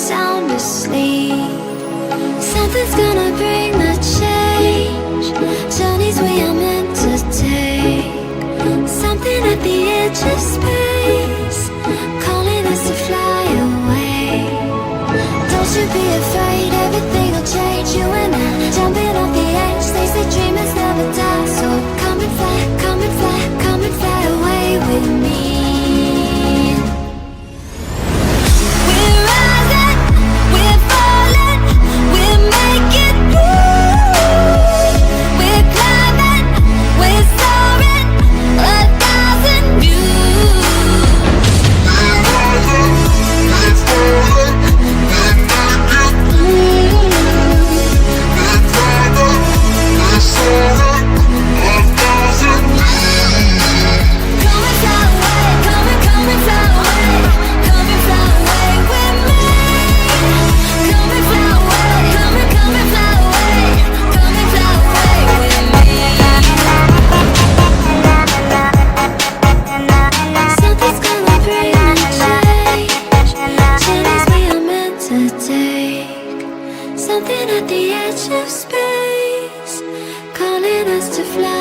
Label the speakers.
Speaker 1: sound asleep. Something's gonna bring the change. Journeys we are meant to take. Something at the edge of space, calling us to fly away. Don't you be afraid, everything will change. You and I, jumping off the edge. They say dreamers never die. So come and fly, come and fly, come and fly away with me. We're rising, we're falling, we're making moves. We're climbing, we're soaring, 1,000 views. We're rising, we're falling, we're making moves. We're climbing, we're soaring, 1,000 views. Come and fly away, come and fly away, come and fly away with me. Come and fly away, come and fly away, come and fly away with me. Something's gonna bring a change. Journeys we are meant to take. Something at the edge of space, calling us to fly